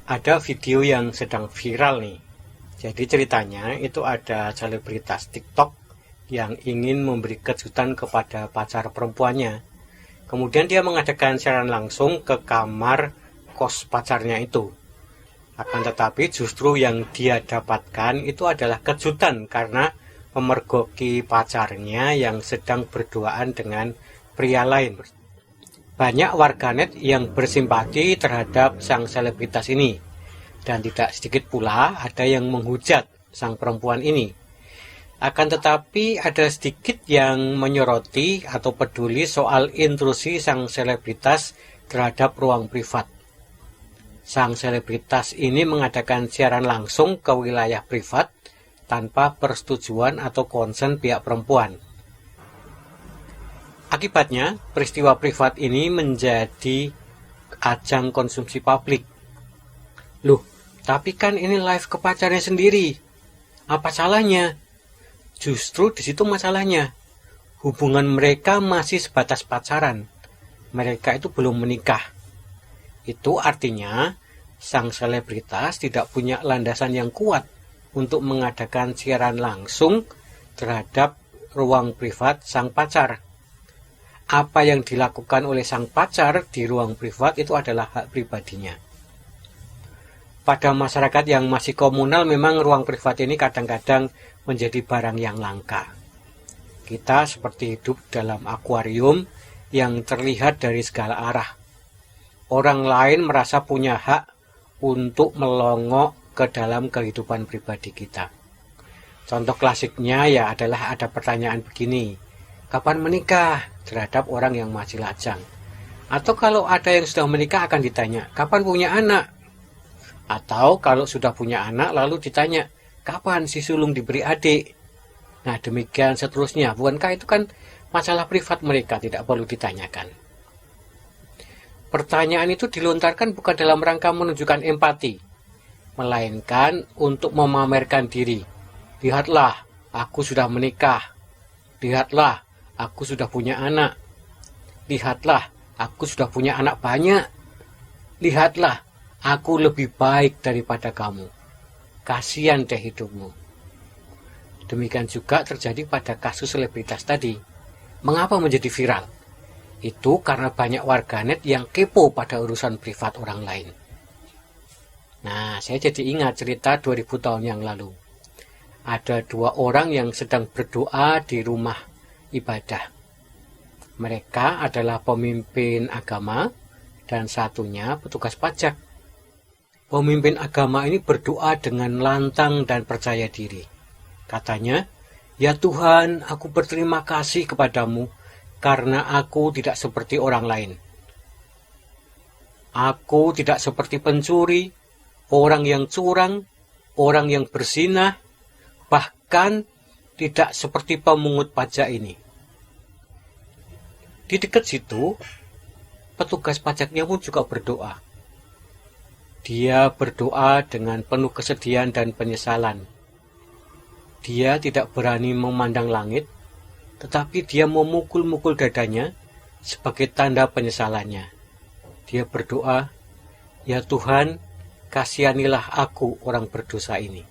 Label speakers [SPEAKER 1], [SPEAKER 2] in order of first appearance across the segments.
[SPEAKER 1] Ada video yang sedang viral nih. Jadi ceritanya itu ada selebritas TikTok yang ingin memberi kejutan kepada pacar perempuannya. Kemudian dia mengadakan siaran langsung ke kamar kos pacarnya itu. Akan tetapi justru yang dia dapatkan itu adalah kejutan karena memergoki pacarnya yang sedang berduaan dengan pria lain. Banyak warganet yang bersimpati terhadap sang selebritas ini, dan tidak sedikit pula ada yang menghujat sang perempuan ini. Akan tetapi ada sedikit yang menyoroti atau peduli soal intrusi sang selebritas terhadap ruang privat. Sang selebritas ini mengadakan siaran langsung ke wilayah privat tanpa persetujuan atau konsen pihak perempuan. Akibatnya, peristiwa privat ini menjadi ajang konsumsi publik. Loh, tapi kan ini live ke pacarnya sendiri. Apa salahnya? Justru di situ masalahnya. Hubungan mereka masih sebatas pacaran. Mereka itu belum menikah. Itu artinya sang selebritas tidak punya landasan yang kuat untuk mengadakan siaran langsung terhadap ruang privat sang pacar. Apa yang dilakukan oleh sang pacar di ruang privat itu adalah hak pribadinya. Pada masyarakat yang masih komunal memang ruang privat ini kadang-kadang menjadi barang yang langka. Kita seperti hidup dalam akuarium yang terlihat dari segala arah. Orang lain merasa punya hak untuk melongok ke dalam kehidupan pribadi kita. Contoh klasiknya ya adalah ada pertanyaan begini, kapan menikah, terhadap orang yang masih lajang. Atau kalau ada yang sudah menikah akan ditanya, kapan punya anak? Atau kalau sudah punya anak lalu ditanya, kapan si sulung diberi adik? Nah demikian seterusnya, bukankah itu kan masalah privat mereka, tidak perlu ditanyakan. Pertanyaan itu dilontarkan bukan dalam rangka menunjukkan empati, melainkan untuk memamerkan diri. Lihatlah, aku sudah menikah. Lihatlah, aku sudah punya anak. Lihatlah, aku sudah punya anak banyak. Lihatlah, aku lebih baik daripada kamu. Kasihan deh hidupmu. Demikian juga terjadi pada kasus selebritas tadi. Mengapa menjadi viral? Itu karena banyak warganet yang kepo pada urusan privat orang lain. Nah, saya jadi ingat cerita 2000 tahun yang lalu. Ada dua orang yang sedang berdoa di rumah ibadah. Mereka adalah pemimpin agama dan satunya petugas pajak. Pemimpin agama ini berdoa dengan lantang dan percaya diri. Katanya, "Ya Tuhan, aku berterima kasih kepadamu karena aku tidak seperti orang lain. Aku tidak seperti pencuri, orang yang curang, orang yang berzinah, bahkan tidak seperti pemungut pajak ini." Di dekat situ, petugas pajaknya pun juga berdoa. Dia berdoa dengan penuh kesedihan dan penyesalan. Dia tidak berani memandang langit, tetapi dia memukul-mukul dadanya sebagai tanda penyesalannya. Dia berdoa, "Ya Tuhan, kasihanilah aku orang berdosa ini."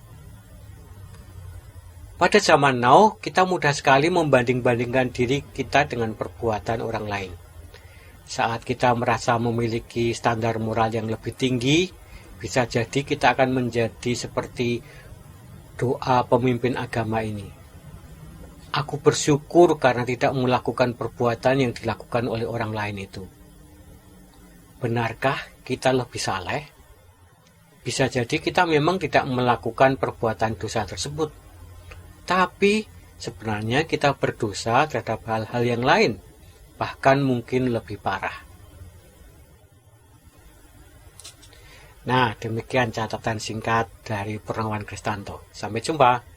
[SPEAKER 1] Pada zaman now, kita mudah sekali membanding-bandingkan diri kita dengan perbuatan orang lain. Saat kita merasa memiliki standar moral yang lebih tinggi, bisa jadi kita akan menjadi seperti doa pemimpin agama ini. Aku bersyukur karena tidak melakukan perbuatan yang dilakukan oleh orang lain itu. Benarkah kita lebih saleh? Bisa jadi kita memang tidak melakukan perbuatan dosa tersebut. Tapi sebenarnya kita berdosa terhadap hal-hal yang lain, bahkan mungkin lebih parah. Nah, demikian catatan singkat dari Purnawan Kristanto. Sampai jumpa.